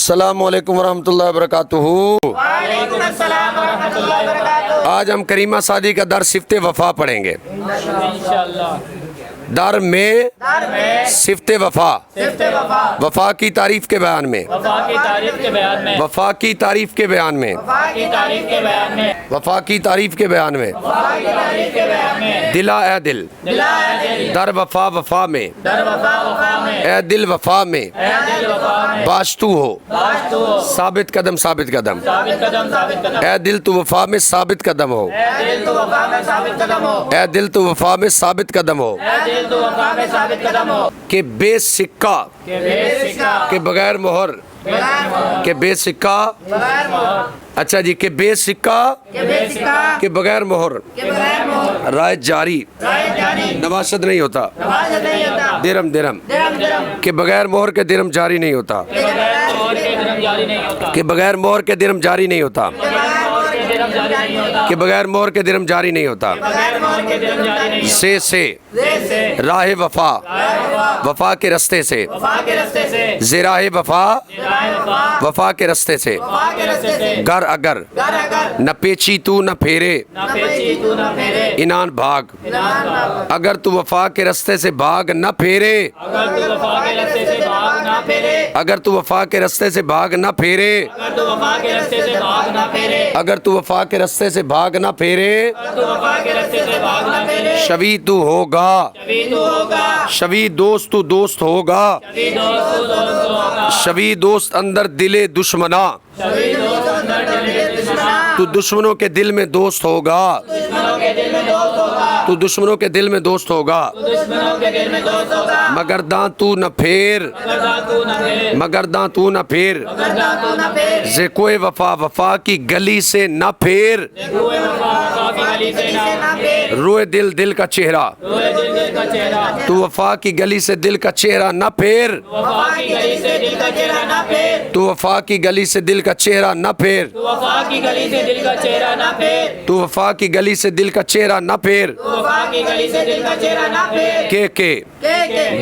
السلام علیکم ورحمۃ اللہ وبرکاتہ۔ وعلیکم السلام ورحمۃ اللہ وبرکاتہ۔ آج ہم کریمہ سعدی کا در صفت وفا پڑھیں گے۔ انشاءاللہ در میں صفت وفا، وفا کی تعریف کے بیان میں، وفا کی تعریف کے بیان میں، وفا کی تعریف کے بیان میں، وفا کی تعریف کے بیان میں، وفا کی تعریف کے بیان میں، وفا کی تعریف کے بیان میں، دلا اے دل، دلا اے دل، در وفا وفا میں، در وفا وفا میں، اے دل وفا میں، اے دل وفا میں، باش تو ہو، باش تو ہو، ثابت قدم ثابت قدم، ثابت قدم ثابت قدم، اے دل تو وفا میں ثابت قدم ہو، اے دل تو وفا میں ثابت قدم ہو، اے دل تو وفا میں ثابت قدم ہو، اے دل تو وفا میں ثابت قدم ہو، کہ بے سکہ کہ بے سکہ، کہ بغیر مہر، بغیر مہر، کہ بے سکہ، بغیر مہر، اچھا جی، کہ بے سکہ کہ بے سکہ، کہ بغیر مہر، کہ بغیر مہر، رائے جاری، رائے جاری، نواشد نہیں ہوتا، نوازت نہیں ہوتا، درم درم، درم درم، کہ بغیر مہر کے درم جاری نہیں ہوتا، کہ بغیر مہر کے درم جاری نہیں ہوتا، کہ بغیر مہر کے درم جاری نہیں ہوتا، کہ بغیر مہر کے درم جاری نہیں ہوتا، کہ بغیر مہر کے درم جاری نہیں ہوتا، بغیر مہر کے درم جاری نہیں ہوتا، سے سے راہ وفا، راہ وفا کے رستے سے، وفا کے رستے سے، زراہ وفا، راہ وفا، وفا کے رستے سے، وفا کے رستے سے، گر اگر گر اگر نہ پیچی تو نہ پھیرے، نہ پیچی تو نہ پھیرے، انان بھاگ، انان بھاگ، اگر تو وفا کے رستے سے بھاگ نہ پھیرے، اگر تو وفا کے رستے سے بھاگ نہ پھیرے، اگر تو وفا کے رستے سے بھاگ نہ پھیرے، اگر تو وفا کے رستے سے بھاگ نہ پھیرے، اگر تو وفا کے رستے سے بھاگ نہ پھیرے، اگر تو وفا کے رستے سے بھاگ نہ پھیرے، شبی تو ہوگا، کبھی تو ہوگا، شبی دوست تو دوست ہوگا، کبھی دوست تو دوست ہوگا، شبی دوست اندر دل دشمنا، کبھی دوست اندر دل دشمنا، تو دشمنوں کے دل میں دوست ہوگا، دشمنوں کے دل میں دوست ہوگا، تو دشمنوں کے دل میں دوست ہوگا، دشمنوں کے دل میں دوست ہوگا، مگر داں تو نہ پھیر، اگر تو نہ پھیرے، مگر داں تو نہ پھیر، اگر تو نہ پھیر، زکوے وفا، وفا کی گلی سے نہ پھیر، روئے وفا وفا کی گلی سے نہ پھیر، روئے دل دل کا چہرہ، روئے دل دل کا چہرہ، تو وفا کی گلی سے دل کا چہرہ نہ پھیر، وفا کی گلی سے دل کا چہرہ نہ پھیر، تو وفا کی گلی سے دل کا چہرہ نہ پھیر، وفا کی گلی سے دل کا چہرہ نہ پھیر، تو وفا کی گلی سے دل کا چہرہ نہ پھیر، وفا کی گلی سے دل کا چہرہ نہ پھیر، کہ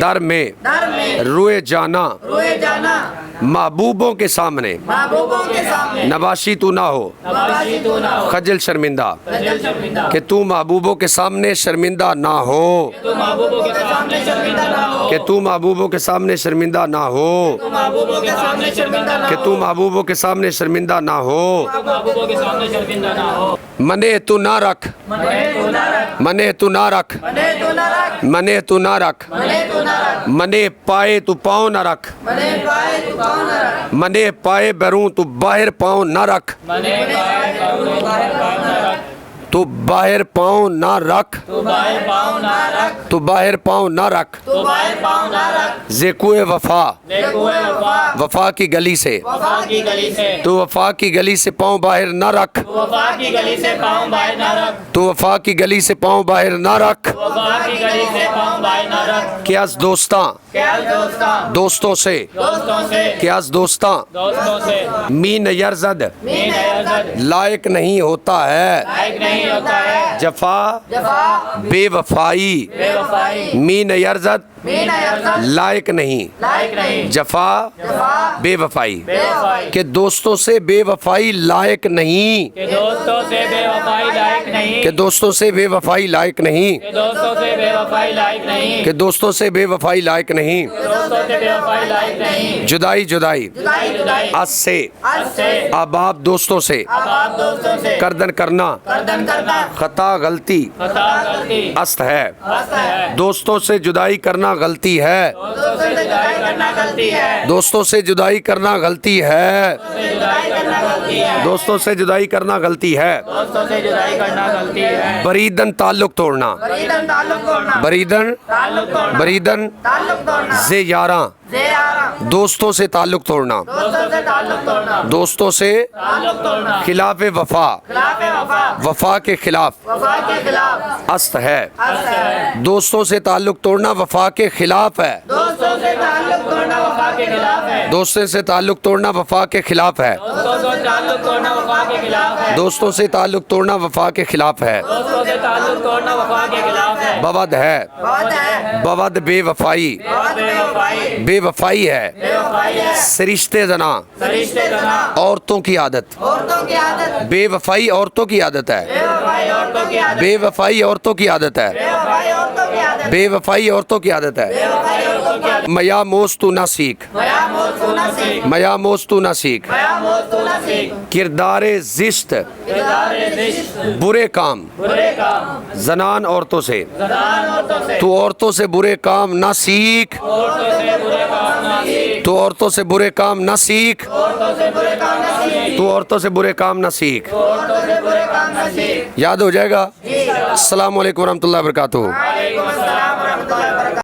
در میں در میں روئے جانا روئے جانا، محبوبوں کے سامنے، محبوبوں کے سامنے، نباشی تو نہ ہو، نباشی تو نہ ہو، خجل شرمندہ، خجل شرمندہ، کہ تو محبوبوں کے سامنے شرمندہ نہ ہو، تو محبوبوں کے سامنے شرمندہ نہ ہو، کہ تو محبوبوں کے سامنے شرمندہ نہ ہو، تو محبوبوں کے سامنے شرمندہ نہ کہ ہو، تو محبوبوں کے سامنے شرمندہ نہ ہو، تو محبوبوں کے سامنے شرمندہ نہ ہو، منے تو نہ رکھ، منے تو نہ رکھ، منے تو نہ رکھ، منے تو نہ رکھ، منے تو نہ رکھ، منے تو نہ رکھ، منے پائے تو پاؤں نہ رکھ، منے پائے تو پاؤں نہ رکھ، منے پائے بروں تو باہر پاؤں نہ رکھ، منے پائے تو باہر پاؤں نہ رکھ، تو باہر پاؤں نہ رکھ، تو باہر پاؤں نہ رکھ، تو باہر پاؤں نہ رکھ، تو باہر پاؤں نہ رکھ، زکوے وفا، دیکھو وفا وفا کی گلی سے، وفا کی گلی سے، تو وفا کی گلی سے پاؤں باہر نہ رکھ، وفا کی گلی سے پاؤں باہر نہ رکھ، تو وفا کی گلی سے پاؤں باہر نہ رکھ، وفا کی گلی سے پاؤں باہر نہ رکھ، کیاس دوستاں، کیا دوستاں، دوستوں سے، دوستوں سے، کیاس دوستاں، دوستوں سے، مین یرزد، مین عزت لائق نہیں ہوتا ہے، لائق نہیں ہوتا ہے، جفا جفا بے وفائی، بے وفائی، مین یرزد مین عزت لائق نہیں، لائق نہیں، جفا جفا بے وفائی، بے وفائی، کہ دوستوں سے بے وفائی لائق نہیں، کہ دوستوں سے بے وفائی لائق نہیں، کہ دوستوں سے بے وفائی لائق نہیں، کہ دوستوں سے بے وفائی لائق نہیں، کہ دوستوں سے بے وفائی لائق نہیں، دوستوں سے بے وفائی لائق نہیں، جدائی جدائی، جدائی جدائی، از سے، از سے، آباب دوستوں سے، اب آپ دوستوں سے، کردن کرنا، گردن کرنا، خطا غلطی، خطا غلطی، است ہے، ہست ہے، دوستوں سے جدائی کرنا غلطی ہے، دوستوں سے جدائی کرنا غلطی ہے، دوستوں سے جدائی کرنا غلطی ہے، سے جدائی کرنا غلطی ہے، دوستوں سے جدائی کرنا غلطی ہے، دوستوں سے جدائی کرنا غلطی ہے، بریدن تعلق توڑنا، بریدن تعلق توڑنا، بریدن تعلق توڑنا، بریدن تعلق توڑنا، زے یاراں، زیارہ، دوستوں سے تعلق توڑنا، دوستوں سے تعلق توڑنا، دوستوں سے تعلق توڑنا، خلاف وفا، خلاف وفا، وفا کے خلاف وفا کے خلاف، است ہے، ہست ہے، دوستوں سے تعلق توڑنا وفا کے خلاف ہے، دوستوں سے تعلق توڑنا وفا کے خلاف ہے، دوستوں سے تعلق توڑنا وفا کے خلاف ہے، دوستوں سے تعلق توڑنا وفا کے خلاف ہے، دوستوں سے تعلق توڑنا وفا کے خلاف ہے، دوستوں سے تعلق توڑنا وفا کے خلاف ہے، بود ہے بہت ہے بود بے وفائی بہت بے وفائی بے وفائی ہے بے وفائی ہے سرشتے زنا فرشتے زنا عورتوں کی عادت عورتوں کی عادت بے وفائی عورتوں کی عادت ہے بے وفائی عورتوں کی عادت بے وفائی عورتوں کی عادت ہے بے وفائی عورتوں کی عادت بے وفائی عورتوں کی عادت ہے بے وفائی عورتوں کی عادت میا موز تو نہ سیکھ میا موت تو نہ سیکھ میا موز تو نہ سیکھ میا موت تو نہ سیکھ کردار زشت کردار زشت برے کام برے کام زنان عورتوں سے زنان عورتوں سے تو عورتوں سے برے کام نہ سیکھ عورتوں سے برے کام نہ سیکھ تو عورتوں سے برے کام نہ سیکھ عورتوں سے برے کام نہ سیکھ تو عورتوں سے برے کام نہ سیکھ عورتوں سے برے کام نہ سیکھ یاد ہو جائے گا السلام علیکم ورحمۃ اللہ وبرکاتہ وعلیکم السلام ورحمۃ اللہ وبرکاتہ